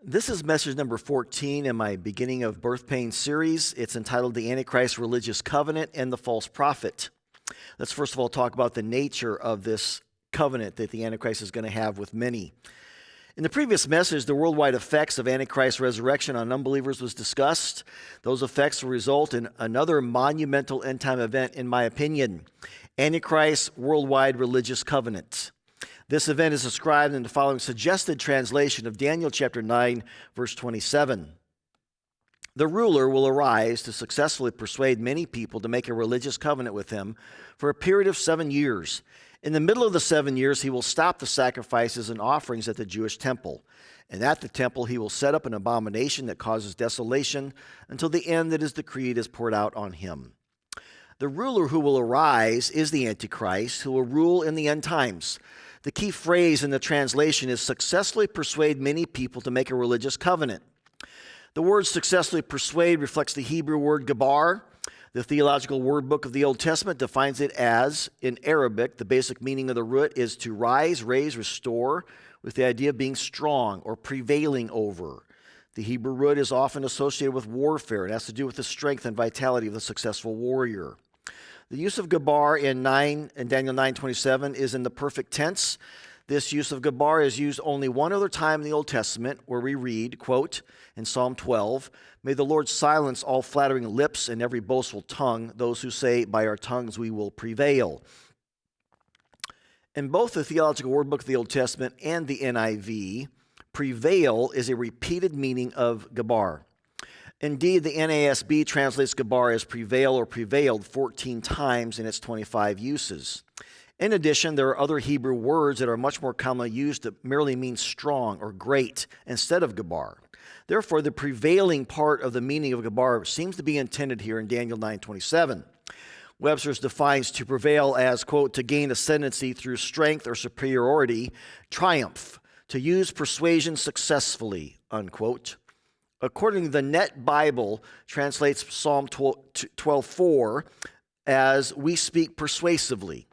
This is message number 14 in my Beginning of Birth Pain series. It's entitled The Antichrist Religious Covenant and the False Prophet. Let's first of all talk about the nature of this covenant that the Antichrist is going to have with many. In the previous message, the worldwide effects of Antichrist's resurrection on unbelievers was discussed. Those effects will result in another monumental end-time event, in my opinion, Antichrist's worldwide religious covenant. This event is described in the following suggested translation of Daniel chapter 9, verse 27. The ruler will arise to successfully persuade many people to make a religious covenant with him for a period of 7 years. In the middle of the 7 years, he will stop the sacrifices and offerings at the Jewish temple. And at the temple, he will set up an abomination that causes desolation until the end that is decreed is poured out on him. The ruler who will arise is the Antichrist, who will rule in the end times. The key phrase in the translation is successfully persuade many people to make a religious covenant. The word successfully persuade reflects the Hebrew word gabar. The Theological Word Book of the Old Testament defines it as, in Arabic, the basic meaning of the root is to rise, raise, restore, with the idea of being strong or prevailing over. The Hebrew root is often associated with warfare. It has to do with the strength and vitality of the successful warrior. The use of gabar in Daniel 9:27 is in the perfect tense. This use of gabar is used only one other time in the Old Testament, where we read, quote, in Psalm 12, "May the Lord silence all flattering lips and every boastful tongue, those who say, by our tongues we will prevail." In both the Theological Word Book of the Old Testament and the NIV, prevail is a repeated meaning of gabar. Indeed, the NASB translates gabar as prevail or prevailed 14 times in its 25 uses. In addition, there are other Hebrew words that are much more commonly used that merely mean strong or great instead of gabar. Therefore, the prevailing part of the meaning of gabar seems to be intended here in Daniel 9:27. Webster's defines to prevail as, quote, to gain ascendancy through strength or superiority, triumph, to use persuasion successfully, unquote. According to the Net Bible, translates Psalm 12:4 as we speak persuasively.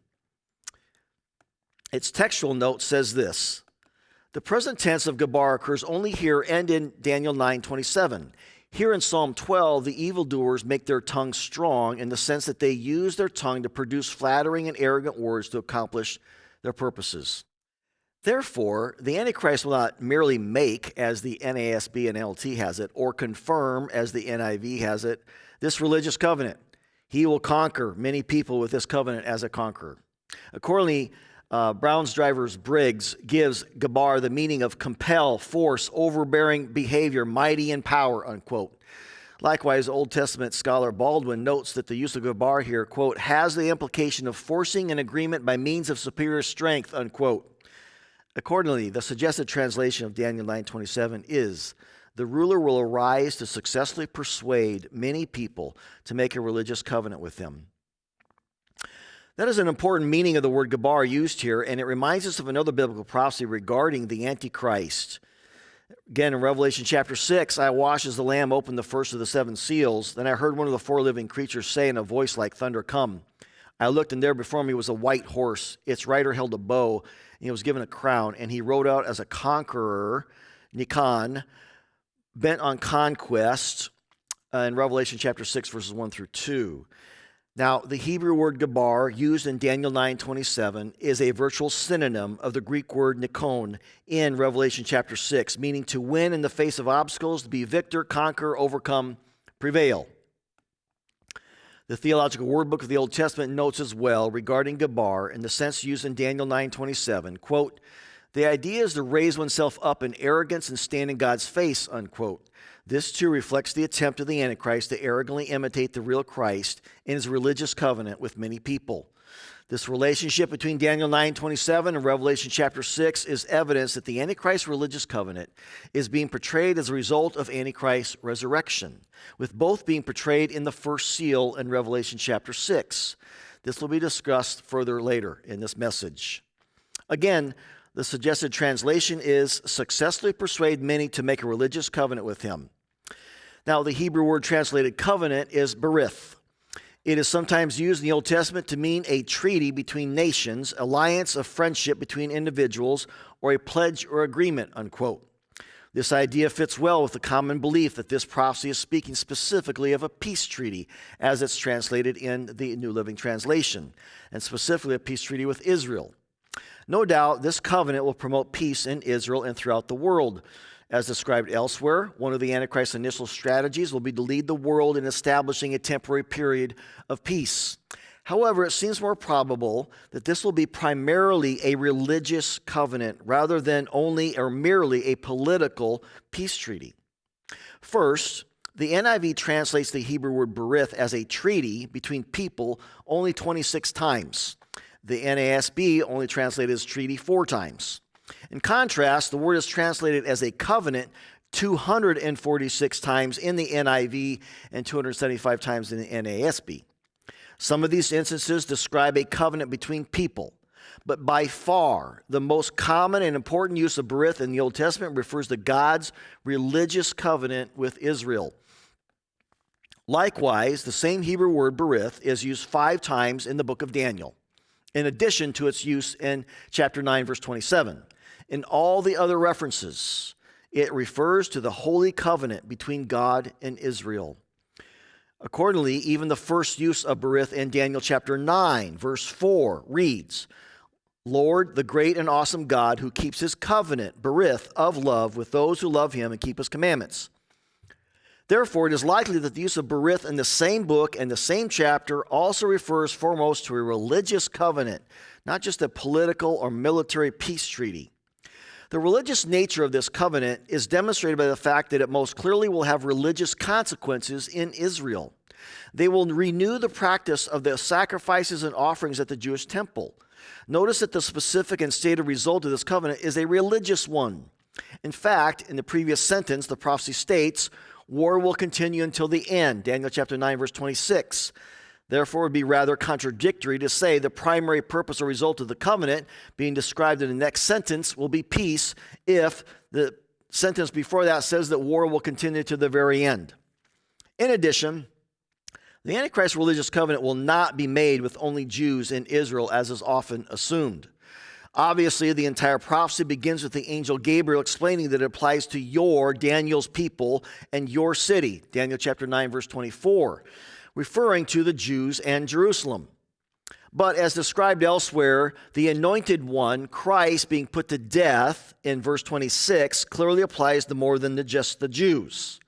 Its textual note says this: the present tense of gabar occurs only here and in Daniel 9:27. Here in Psalm 12, the evildoers make their tongue strong in the sense that they use their tongue to produce flattering and arrogant words to accomplish their purposes. Therefore, the Antichrist will not merely make, as the NASB and NLT has it, or confirm, as the NIV has it, this religious covenant. He will conquer many people with this covenant as a conqueror. Accordingly, Brown's Drivers Briggs gives gabar the meaning of compel, force, overbearing behavior, mighty in power, unquote. Likewise, Old Testament scholar Baldwin notes that the use of gabar here, quote, has the implication of forcing an agreement by means of superior strength, unquote. Accordingly, the suggested translation of Daniel 9:27 is, the ruler will arise to successfully persuade many people to make a religious covenant with him. That is an important meaning of the word gabar used here, and it reminds us of another biblical prophecy regarding the Antichrist. Again, in Revelation chapter 6, I watched as the Lamb opened the first of the 7 seals. Then I heard one of the 4 living creatures say in a voice like thunder, "Come." I looked, and there before me was a white horse. Its rider held a bow, and he was given a crown, and he rode out as a conqueror, Nikon, bent on conquest, in Revelation chapter 6, verses 1 through 2. Now, the Hebrew word gabar, used in Daniel 9:27, is a virtual synonym of the Greek word nikon in Revelation chapter 6, meaning to win in the face of obstacles, to be victor, conquer, overcome, prevail. The Theological Word Book of the Old Testament notes as well regarding gabar in the sense used in Daniel 9:27, quote, the idea is to raise oneself up in arrogance and stand in God's face, unquote. This too reflects the attempt of the Antichrist to arrogantly imitate the real Christ in his religious covenant with many people. This relationship between Daniel 9:27 and Revelation chapter 6 is evidence that the Antichrist religious covenant is being portrayed as a result of Antichrist's resurrection, with both being portrayed in the first seal in Revelation chapter 6. This will be discussed further later in this message. Again, the suggested translation is successfully persuade many to make a religious covenant with him. Now, the Hebrew word translated covenant is berith. It is sometimes used in the Old Testament to mean a treaty between nations, alliance of friendship between individuals, or a pledge or agreement, unquote. This idea fits well with the common belief that this prophecy is speaking specifically of a peace treaty, as it's translated in the New Living Translation, and specifically a peace treaty with Israel. No doubt, this covenant will promote peace in Israel and throughout the world. As described elsewhere, one of the Antichrist's initial strategies will be to lead the world in establishing a temporary period of peace. However, it seems more probable that this will be primarily a religious covenant rather than only or merely a political peace treaty. First, the NIV translates the Hebrew word berith as a treaty between people only 26 times. The NASB only translated as treaty 4 times. In contrast, the word is translated as a covenant 246 times in the NIV and 275 times in the NASB. Some of these instances describe a covenant between people, but by far the most common and important use of berith in the Old Testament refers to God's religious covenant with Israel. Likewise, the same Hebrew word berith is used 5 times in the book of Daniel, in addition to its use in chapter 9, verse 27. In all the other references, it refers to the holy covenant between God and Israel. Accordingly, even the first use of berith in Daniel chapter 9, verse 4 reads, Lord, the great and awesome God who keeps his covenant, berith, of love with those who love him and keep his commandments. Therefore, it is likely that the use of berith in the same book and the same chapter also refers foremost to a religious covenant, not just a political or military peace treaty. The religious nature of this covenant is demonstrated by the fact that it most clearly will have religious consequences in Israel. They will renew the practice of the sacrifices and offerings at the Jewish temple. Notice that the specific and stated result of this covenant is a religious one. In fact, in the previous sentence, the prophecy states, war will continue until the end, Daniel chapter 9, verse 26. Therefore, it would be rather contradictory to say the primary purpose or result of the covenant being described in the next sentence will be peace if the sentence before that says that war will continue to the very end. In addition, the Antichrist religious covenant will not be made with only Jews in Israel, as is often assumed. Obviously, the entire prophecy begins with the angel Gabriel explaining that it applies to your, Daniel's people, and your city, Daniel chapter 9, verse 24. Referring to the Jews and Jerusalem. But as described elsewhere, the anointed one, Christ, being put to death in verse 26, clearly applies to more than just the Jews.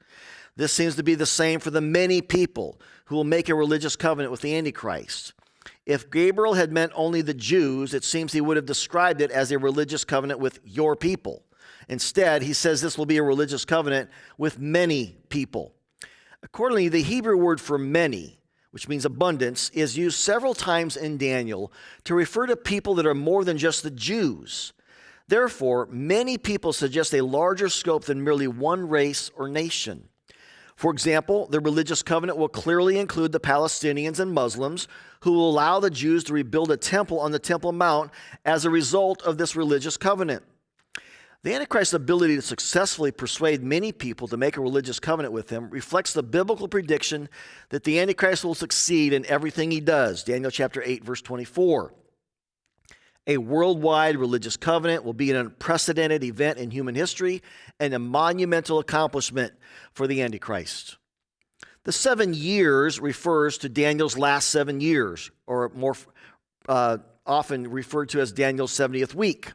This seems to be the same for the many people who will make a religious covenant with the Antichrist. If Gabriel had meant only the Jews, it seems he would have described it as a religious covenant with your people. Instead, he says this will be a religious covenant with many people. Accordingly, the Hebrew word for many, which means abundance, is used several times in Daniel to refer to people that are more than just the Jews. Therefore, many people suggest a larger scope than merely one race or nation. For example, the religious covenant will clearly include the Palestinians and Muslims who will allow the Jews to rebuild a temple on the Temple Mount as a result of this religious covenant. The Antichrist's ability to successfully persuade many people to make a religious covenant with him reflects the biblical prediction that the Antichrist will succeed in everything he does, Daniel chapter 8, verse 24. A worldwide religious covenant will be an unprecedented event in human history and a monumental accomplishment for the Antichrist. The 7 years refers to Daniel's last 7 years, or more often referred to as Daniel's 70th week.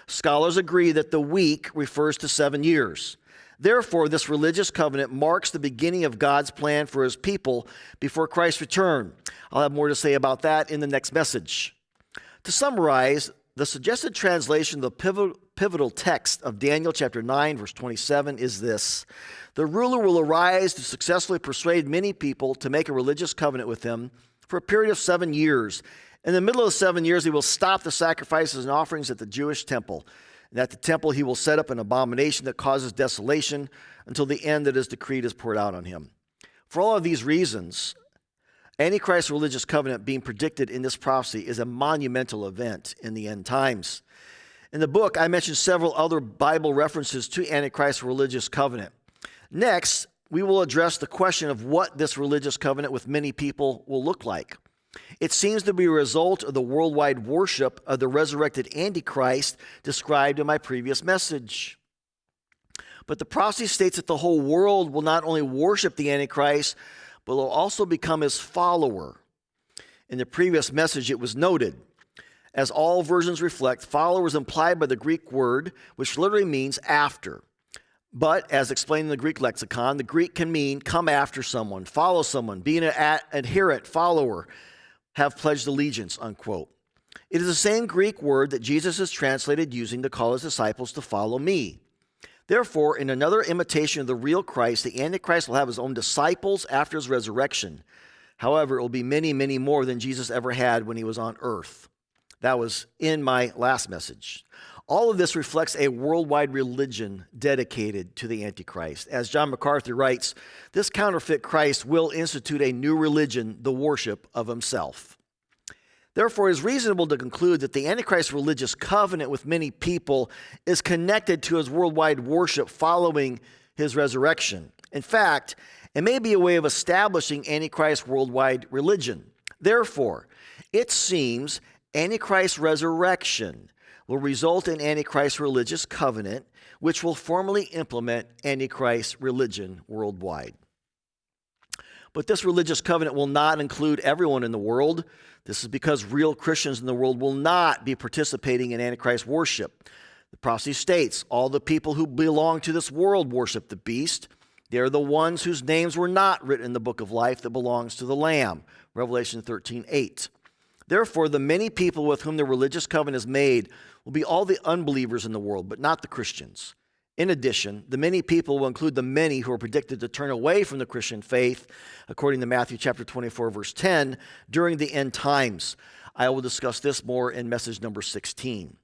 Scholars agree that the week refers to 7 years. Therefore, this religious covenant marks the beginning of God's plan for his people before Christ's return. I'll have more to say about that in the next message. To summarize, the suggested translation of the pivotal text of Daniel chapter 9, verse 27 is this. The ruler will arise to successfully persuade many people to make a religious covenant with him for a period of 7 years. In the middle of the 7 years, he will stop the sacrifices and offerings at the Jewish temple. And at the temple, he will set up an abomination that causes desolation until the end that is decreed is poured out on him. For all of these reasons, Antichrist's religious covenant being predicted in this prophecy is a monumental event in the end times. In the book, I mentioned several other Bible references to Antichrist's religious covenant. Next, we will address the question of what this religious covenant with many people will look like. It seems to be a result of the worldwide worship of the resurrected Antichrist described in my previous message. But the prophecy states that the whole world will not only worship the Antichrist, but will also become his follower. In the previous message, it was noted, as all versions reflect, follower is implied by the Greek word, which literally means after. But, as explained in the Greek lexicon, the Greek can mean come after someone, follow someone, be an adherent, follower, have pledged allegiance, unquote. It is the same Greek word that Jesus is translated using to call his disciples to follow me. Therefore, in another imitation of the real Christ, the Antichrist will have his own disciples after his resurrection. However, it will be many, many more than Jesus ever had when he was on earth. That was in my last message. All of this reflects a worldwide religion dedicated to the Antichrist. As John MacArthur writes, this counterfeit Christ will institute a new religion, the worship of himself. Therefore, it is reasonable to conclude that the Antichrist's religious covenant with many people is connected to his worldwide worship following his resurrection. In fact, it may be a way of establishing Antichrist's worldwide religion. Therefore, it seems Antichrist's resurrection will result in Antichrist's religious covenant, which will formally implement Antichrist's religion worldwide. But this religious covenant will not include everyone in the world. This is because real Christians in the world will not be participating in Antichrist worship. The prophecy states, all the people who belong to this world worship the beast. They are the ones whose names were not written in the book of life that belongs to the Lamb. Revelation 13:8. Therefore, the many people with whom the religious covenant is made will be all the unbelievers in the world, but not the Christians. In addition, the many people will include the many who are predicted to turn away from the Christian faith, according to Matthew chapter 24, verse 10, during the end times. I will discuss this more in message number 16.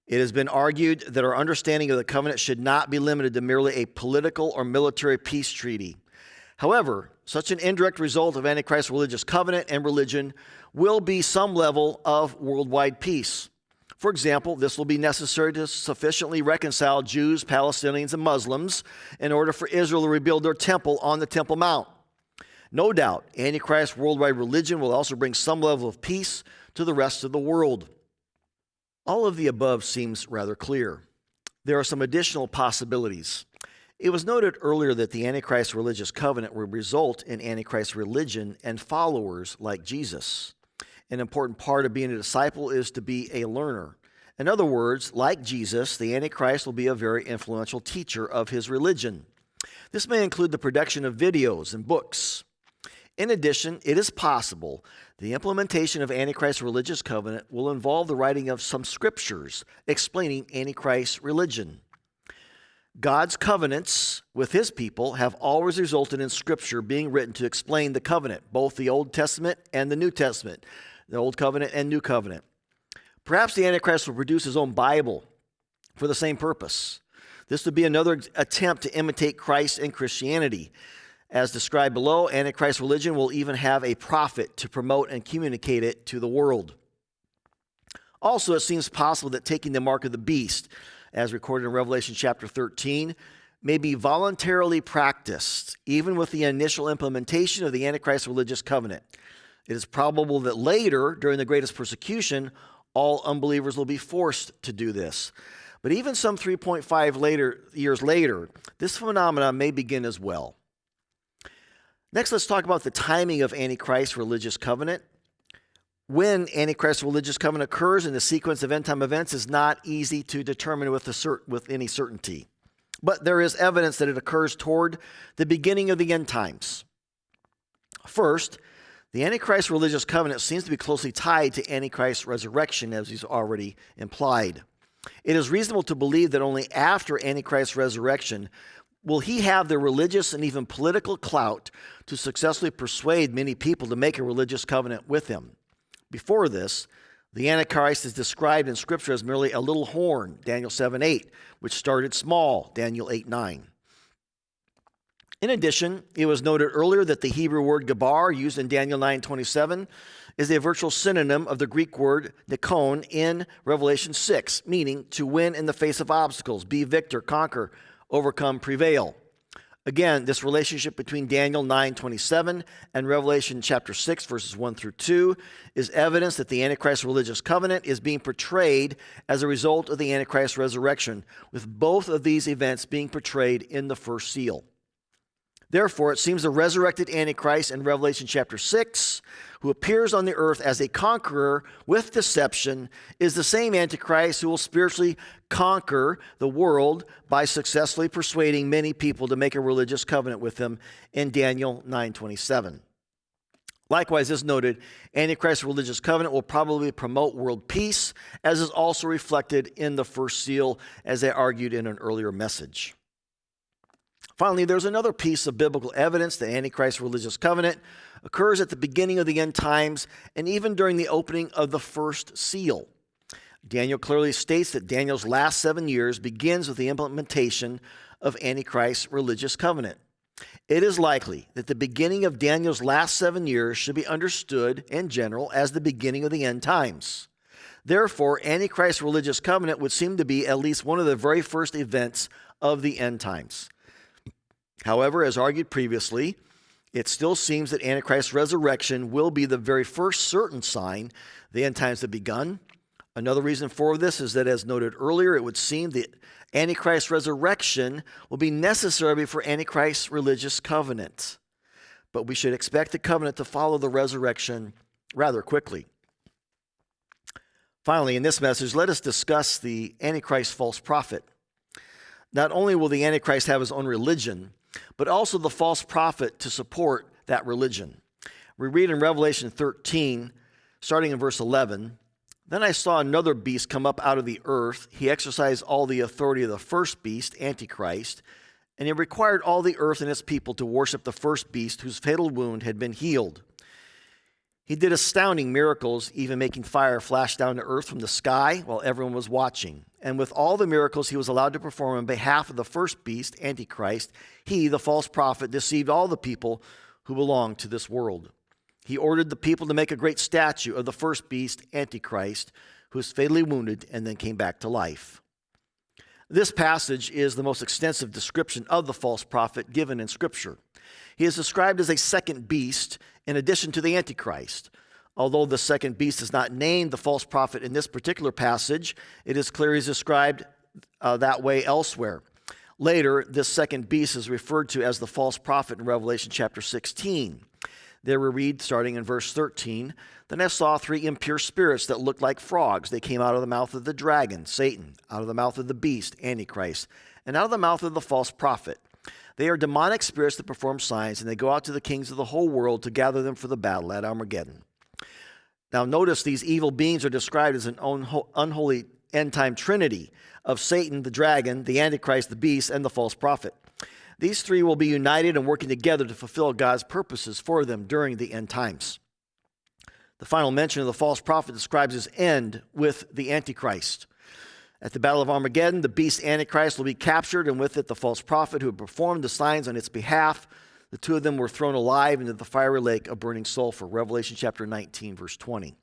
It has been argued that our understanding of the covenant should not be limited to merely a political or military peace treaty. However, such an indirect result of Antichrist's religious covenant and religion will be some level of worldwide peace. For example, this will be necessary to sufficiently reconcile Jews, Palestinians, and Muslims in order for Israel to rebuild their temple on the Temple Mount. No doubt, Antichrist's worldwide religion will also bring some level of peace to the rest of the world. All of the above seems rather clear. There are some additional possibilities. It was noted earlier that the Antichrist religious covenant will result in Antichrist religion and followers like Jesus. An important part of being a disciple is to be a learner. In other words, like Jesus, the Antichrist will be a very influential teacher of his religion. This may include the production of videos and books. In addition, it is possible the implementation of Antichrist's religious covenant will involve the writing of some scriptures explaining Antichrist's religion. God's covenants with his people have always resulted in scripture being written to explain the covenant, both the Old Testament and the New Testament, the Old Covenant and New Covenant. Perhaps the Antichrist will produce his own Bible for the same purpose. This would be another attempt to imitate Christ and Christianity. As described below, Antichrist religion will even have a prophet to promote and communicate it to the world. Also, it seems possible that taking the mark of the beast, as recorded in Revelation chapter 13, may be voluntarily practiced, even with the initial implementation of the Antichrist religious covenant. It is probable that later, during the greatest persecution, all unbelievers will be forced to do this. But even some 3.5 years later, this phenomenon may begin as well. Next, let's talk about the timing of Antichrist's religious covenant. When Antichrist's religious covenant occurs in the sequence of end-time events is not easy to determine with any certainty. But there is evidence that it occurs toward the beginning of the end times. First, the Antichrist religious covenant seems to be closely tied to Antichrist's resurrection, as he's already implied. It is reasonable to believe that only after Antichrist's resurrection will he have the religious and even political clout to successfully persuade many people to make a religious covenant with him. Before this, the Antichrist is described in Scripture as merely a little horn, Daniel 7:8, which started small, Daniel 8:9. In addition, it was noted earlier that the Hebrew word gabar, used in Daniel 9:27, is a virtual synonym of the Greek word nikon in Revelation 6, meaning to win in the face of obstacles, be victor, conquer, overcome, prevail. Again, this relationship between Daniel 9:27 and Revelation chapter 6, verses 1 through 2, is evidence that the Antichrist religious covenant is being portrayed as a result of the Antichrist resurrection, with both of these events being portrayed in the first seal. Therefore, it seems the resurrected Antichrist in Revelation chapter 6, who appears on the earth as a conqueror with deception, is the same Antichrist who will spiritually conquer the world by successfully persuading many people to make a religious covenant with him in Daniel 9:27. Likewise, as noted, Antichrist's religious covenant will probably promote world peace, as is also reflected in the first seal, as I argued in an earlier message. Finally, there's another piece of biblical evidence that Antichrist's religious covenant occurs at the beginning of the end times and even during the opening of the first seal. Daniel clearly states that Daniel's last 7 years begins with the implementation of Antichrist's religious covenant. It is likely that the beginning of Daniel's last 7 years should be understood in general as the beginning of the end times. Therefore, Antichrist's religious covenant would seem to be at least one of the very first events of the end times. However, as argued previously, it still seems that Antichrist's resurrection will be the very first certain sign the end times have begun. Another reason for this is that, as noted earlier, it would seem that Antichrist's resurrection will be necessary for Antichrist's religious covenant. But we should expect the covenant to follow the resurrection rather quickly. Finally, in this message, let us discuss the Antichrist false prophet. Not only will the Antichrist have his own religion, but also the false prophet to support that religion. We read in Revelation 13, starting in verse 11, "Then I saw another beast come up out of the earth. He exercised all the authority of the first beast, Antichrist, and he required all the earth and its people to worship the first beast whose fatal wound had been healed. He did astounding miracles, even making fire flash down to earth from the sky while everyone was watching. And with all the miracles he was allowed to perform on behalf of the first beast, Antichrist, he, the false prophet, deceived all the people who belong to this world. He ordered the people to make a great statue of the first beast, Antichrist, who was fatally wounded and then came back to life." This passage is the most extensive description of the false prophet given in Scripture. He is described as a second beast in addition to the Antichrist. Although the second beast is not named the false prophet in this particular passage, it is clear he's described that way elsewhere. Later, this second beast is referred to as the false prophet in Revelation chapter 16. There we read, starting in verse 13, "Then I saw 3 impure spirits that looked like frogs. They came out of the mouth of the dragon, Satan, out of the mouth of the beast, Antichrist, and out of the mouth of the false prophet. They are demonic spirits that perform signs, and they go out to the kings of the whole world to gather them for the battle at Armageddon." Now notice these evil beings are described as an unholy end-time trinity of Satan, the dragon, the Antichrist, the beast, and the false prophet. These 3 will be united and working together to fulfill God's purposes for them during the end times. The final mention of the false prophet describes his end with the Antichrist. At the Battle of Armageddon, the beast Antichrist will be captured, and with it the false prophet who had performed the signs on its behalf. The 2 of them were thrown alive into the fiery lake of burning sulfur, Revelation chapter 19, verse 20.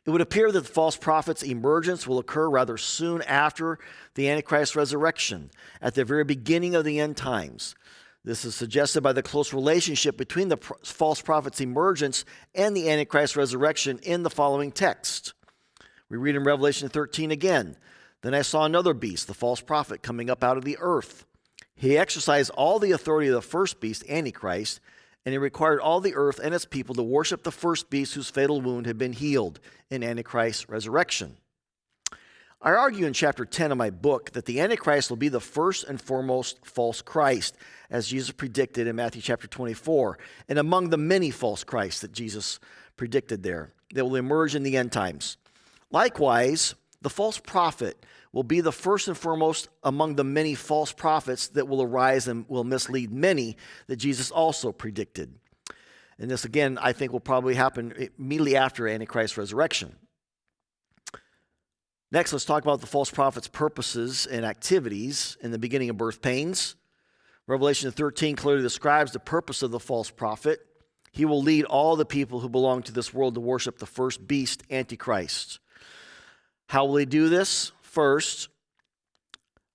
It would appear that the false prophet's emergence will occur rather soon after the Antichrist's resurrection, at the very beginning of the end times. This is suggested by the close relationship between the false prophet's emergence and the Antichrist's resurrection in the following text. We read in Revelation 13 again, "Then I saw another beast, the false prophet, coming up out of the earth. He exercised all the authority of the first beast, Antichrist, and he required all the earth and its people to worship the first beast whose fatal wound had been healed in Antichrist's resurrection." I argue in chapter 10 of my book that the Antichrist will be the first and foremost false Christ, as Jesus predicted in Matthew chapter 24, and among the many false Christs that Jesus predicted there that will emerge in the end times. Likewise, the false prophet will be the first and foremost among the many false prophets that will arise and will mislead many that Jesus also predicted. And this, again, I think will probably happen immediately after Antichrist's resurrection. Next, let's talk about the false prophet's purposes and activities in the beginning of birth pains. Revelation 13 clearly describes the purpose of the false prophet. He will lead all the people who belong to this world to worship the first beast, Antichrist. How will he do this? First,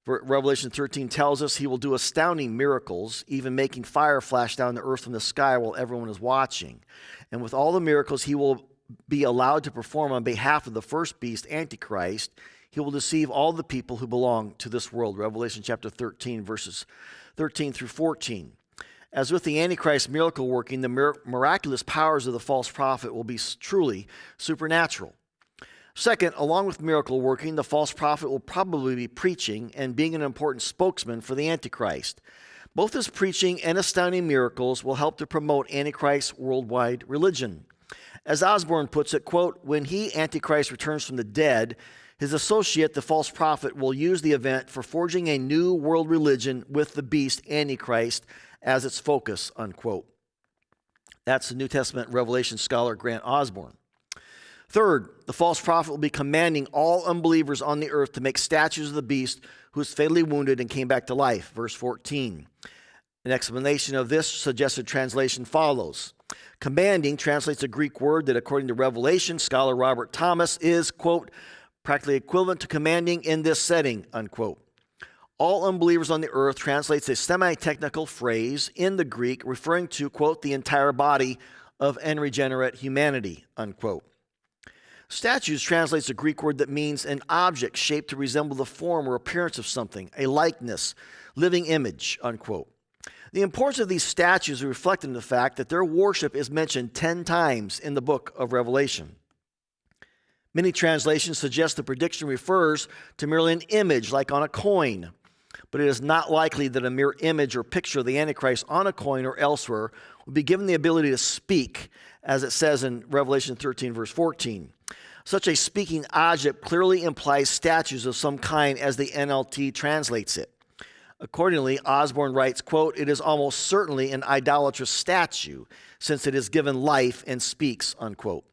Revelation 13 tells us he will do astounding miracles, even making fire flash down the earth from the sky while everyone is watching. And with all the miracles he will be allowed to perform on behalf of the first beast, Antichrist, he will deceive all the people who belong to this world. Revelation chapter 13, verses 13 through 14. As with the Antichrist miracle working, the miraculous powers of the false prophet will be truly supernatural. Second, along with miracle working, the false prophet will probably be preaching and being an important spokesman for the Antichrist. Both his preaching and astounding miracles will help to promote Antichrist's worldwide religion. As Osborne puts it, quote, when he, Antichrist, returns from the dead, his associate, the false prophet, will use the event for forging a new world religion with the beast, Antichrist, as its focus, unquote. That's the New Testament Revelation scholar Grant Osborne. Third, the false prophet will be commanding all unbelievers on the earth to make statues of the beast who was fatally wounded and came back to life. Verse 14. An explanation of this suggested translation follows. Commanding translates a Greek word that, according to Revelation scholar Robert Thomas, is, quote, practically equivalent to commanding in this setting, unquote. All unbelievers on the earth translates a semi-technical phrase in the Greek referring to, quote, the entire body of unregenerate humanity, unquote. Statues translates a Greek word that means an object shaped to resemble the form or appearance of something, a likeness, living image, unquote. The importance of these statues is reflected in the fact that their worship is mentioned 10 times in the book of Revelation. Many translations suggest the prediction refers to merely an image like on a coin, but it is not likely that a mere image or picture of the Antichrist on a coin or elsewhere will be given the ability to speak, as it says in Revelation 13, verse 14. Such a speaking object clearly implies statues of some kind as the NLT translates it. Accordingly, Osborne writes, quote, it is almost certainly an idolatrous statue since it is given life and speaks, unquote.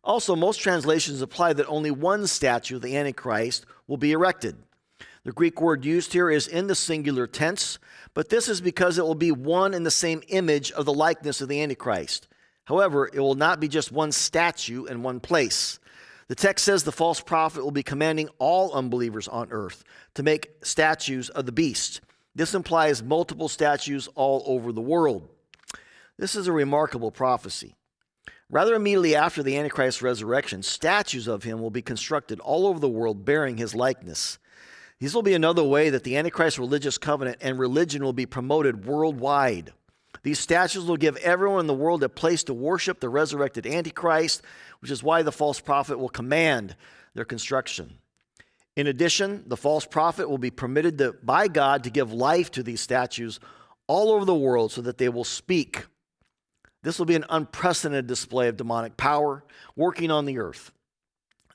Also, most translations imply that only one statue of the Antichrist will be erected. The Greek word used here is in the singular tense, but this is because it will be one and the same image of the likeness of the Antichrist. However, it will not be just one statue in one place. The text says the false prophet will be commanding all unbelievers on earth to make statues of the beast. This implies multiple statues all over the world. This is a remarkable prophecy. Rather immediately after the Antichrist's resurrection, statues of him will be constructed all over the world bearing his likeness. These will be another way that the Antichrist religious covenant and religion will be promoted worldwide. These statues will give everyone in the world a place to worship the resurrected Antichrist, which is why the false prophet will command their construction. In addition, the false prophet will be permitted by God to give life to these statues all over the world so that they will speak. This will be an unprecedented display of demonic power working on the earth.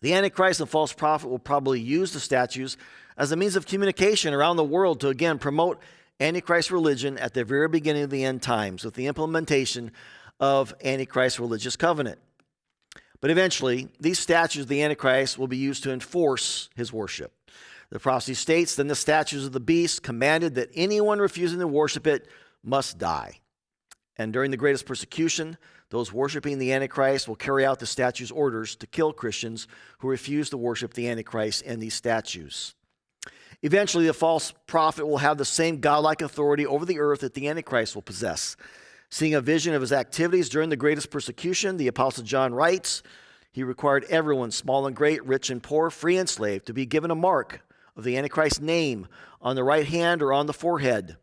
The Antichrist and false prophet will probably use the statues as a means of communication around the world to again promote Antichrist religion at the very beginning of the end times with the implementation of Antichrist's religious covenant. But eventually, these statues of the Antichrist will be used to enforce his worship. The prophecy states, then the statues of the beast commanded that anyone refusing to worship it must die. And during the greatest persecution, those worshiping the Antichrist will carry out the statue's orders to kill Christians who refuse to worship the Antichrist and these statues. Eventually, the false prophet will have the same godlike authority over the earth that the Antichrist will possess. Seeing a vision of his activities during the greatest persecution, the Apostle John writes, he required everyone, small and great, rich and poor, free and slave, to be given a mark of the Antichrist's name on the right hand or on the forehead,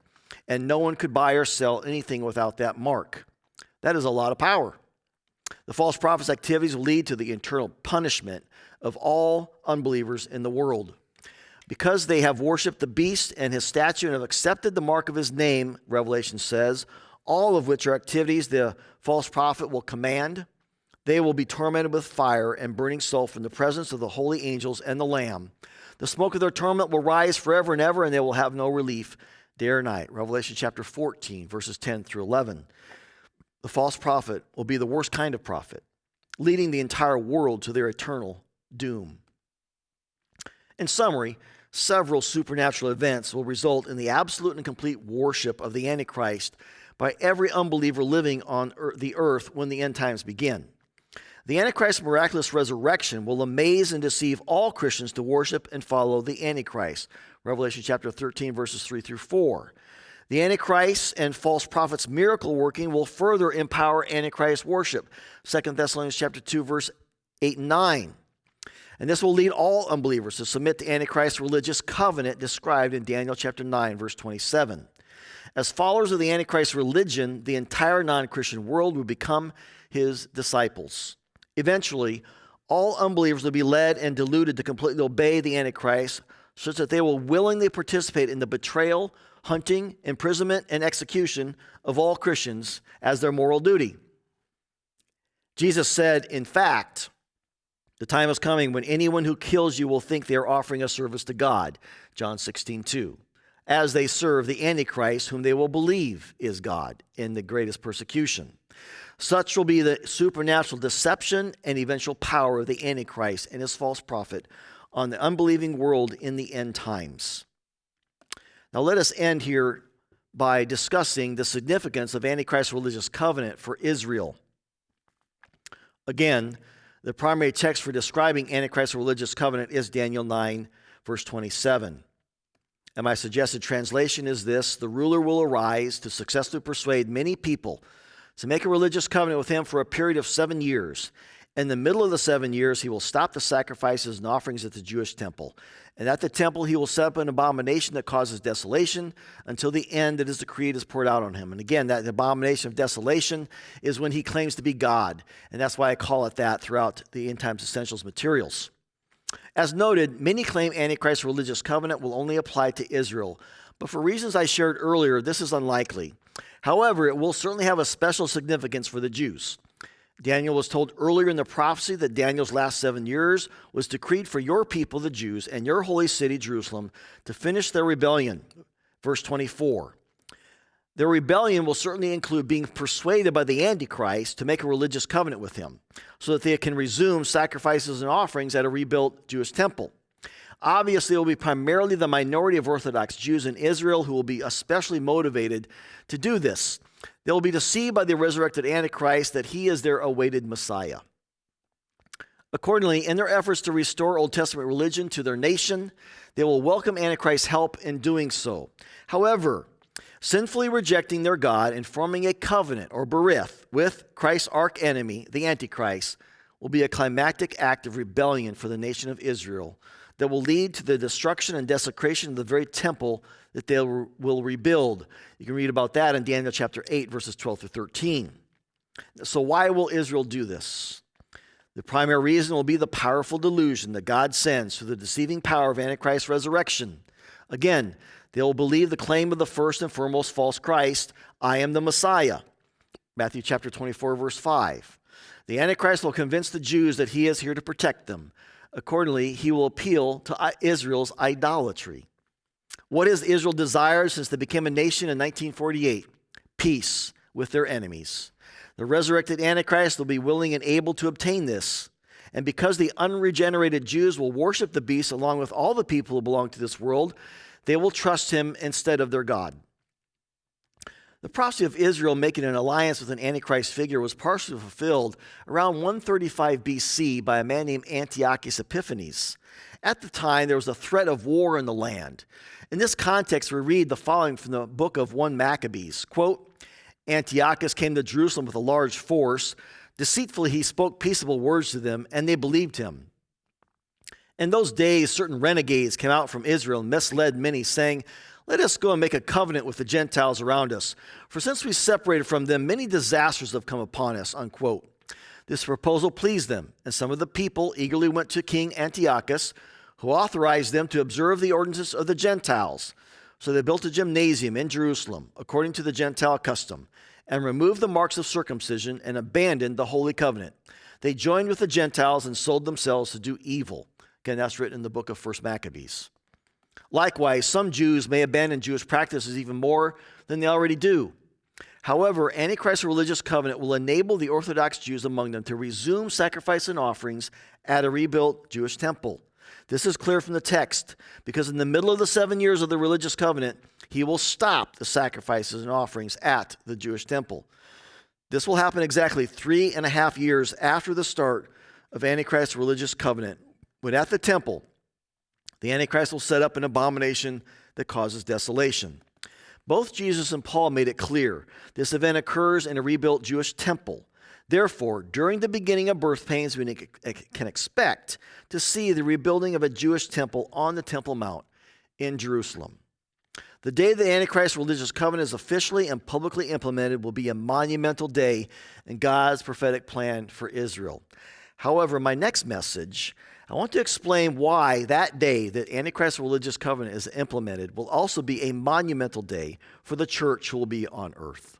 and no one could buy or sell anything without that mark. That is a lot of power. The false prophet's activities will lead to the eternal punishment of all unbelievers in the world. Because they have worshipped the beast and his statue and have accepted the mark of his name, Revelation says, all of which are activities the false prophet will command, they will be tormented with fire and burning sulfur in the presence of the holy angels and the Lamb. The smoke of their torment will rise forever and ever, and they will have no relief day or night. Revelation chapter 14, verses 10 through 11. The false prophet will be the worst kind of prophet, leading the entire world to their eternal doom. In summary, several supernatural events will result in the absolute and complete worship of the Antichrist by every unbeliever living on the earth when the end times begin. The Antichrist's miraculous resurrection will amaze and deceive all Christians to worship and follow the Antichrist. Revelation chapter 13, verses 3 through 4. The Antichrist and false prophets' miracle working will further empower Antichrist worship. 2 Thessalonians chapter 2, verse 8 and 9. And this will lead all unbelievers to submit to Antichrist's religious covenant described in Daniel chapter 9, verse 27. As followers of the Antichrist religion, the entire non-Christian world will become his disciples. Eventually, all unbelievers will be led and deluded to completely obey the Antichrist, such that they will willingly participate in the betrayal, hunting, imprisonment, and execution of all Christians as their moral duty. Jesus said, in fact, the time is coming when anyone who kills you will think they are offering a service to God, John 16:2, as they serve the Antichrist, whom they will believe is God in the greatest persecution. Such will be the supernatural deception and eventual power of the Antichrist and his false prophet on the unbelieving world in the end times. Now let us end here by discussing the significance of Antichrist's religious covenant for Israel. Again, the primary text for describing Antichrist's religious covenant is Daniel 9, verse 27. And my suggested translation is this: the ruler will arise to successfully persuade many people to make a religious covenant with him for a period of 7 years. In the middle of the 7 years, he will stop the sacrifices and offerings at the Jewish temple. And at the temple, he will set up an abomination that causes desolation until the end that is decreed is poured out on him. And again, that abomination of desolation is when he claims to be God. And that's why I call it that throughout the Endtimes Essentials materials. As noted, many claim Antichrist's religious covenant will only apply to Israel. But for reasons I shared earlier, this is unlikely. However, it will certainly have a special significance for the Jews. Daniel was told earlier in the prophecy that Daniel's last 7 years was decreed for your people, the Jews, and your holy city, Jerusalem, to finish their rebellion. Verse 24. Their rebellion will certainly include being persuaded by the Antichrist to make a religious covenant with him, so that they can resume sacrifices and offerings at a rebuilt Jewish temple. Obviously, it will be primarily the minority of Orthodox Jews in Israel who will be especially motivated to do this. They will be deceived by the resurrected Antichrist that he is their awaited Messiah. Accordingly, in their efforts to restore Old Testament religion to their nation, they will welcome Antichrist's help in doing so. However, sinfully rejecting their God and forming a covenant, or berith, with Christ's archenemy, the Antichrist, will be a climactic act of rebellion for the nation of Israel that will lead to the destruction and desecration of the very temple that they will rebuild. You can read about that in Daniel chapter 8, verses 12 through 13. So why will Israel do this? The primary reason will be the powerful delusion that God sends through the deceiving power of Antichrist's resurrection. Again, they will believe the claim of the first and foremost false Christ, I am the Messiah. Matthew chapter 24, verse 5. The Antichrist will convince the Jews that he is here to protect them. Accordingly, he will appeal to Israel's idolatry. What has Israel desired since they became a nation in 1948? Peace with their enemies. The resurrected Antichrist will be willing and able to obtain this. And because the unregenerated Jews will worship the beast along with all the people who belong to this world, they will trust him instead of their God. The prophecy of Israel making an alliance with an Antichrist figure was partially fulfilled around 135 BC by a man named Antiochus Epiphanes. At the time, there was a threat of war in the land. In this context, we read the following from the book of 1 Maccabees. Quote, Antiochus came to Jerusalem with a large force. Deceitfully, he spoke peaceable words to them, and they believed him. In those days, certain renegades came out from Israel and misled many, saying, let us go and make a covenant with the Gentiles around us. For since we separated from them, many disasters have come upon us, unquote. This proposal pleased them, and some of the people eagerly went to King Antiochus, who authorized them to observe the ordinances of the Gentiles. So they built a gymnasium in Jerusalem, according to the Gentile custom, and removed the marks of circumcision and abandoned the holy covenant. They joined with the Gentiles and sold themselves to do evil. Again, that's written in the book of 1 Maccabees. Likewise, some Jews may abandon Jewish practices even more than they already do. However, Antichrist's religious covenant will enable the Orthodox Jews among them to resume sacrifice and offerings at a rebuilt Jewish temple. This is clear from the text, because in the middle of the 7 years of the religious covenant, he will stop the sacrifices and offerings at the Jewish temple. This will happen exactly 3.5 years after the start of Antichrist's religious covenant, when at the temple, the Antichrist will set up an abomination that causes desolation. Both Jesus and Paul made it clear this event occurs in a rebuilt Jewish temple. Therefore, during the beginning of birth pains, we can expect to see the rebuilding of a Jewish temple on the Temple Mount in Jerusalem. The day the Antichrist religious covenant is officially and publicly implemented will be a monumental day in God's prophetic plan for Israel. However, in my next message, I want to explain why that day that Antichrist's religious covenant is implemented will also be a monumental day for the church who will be on earth.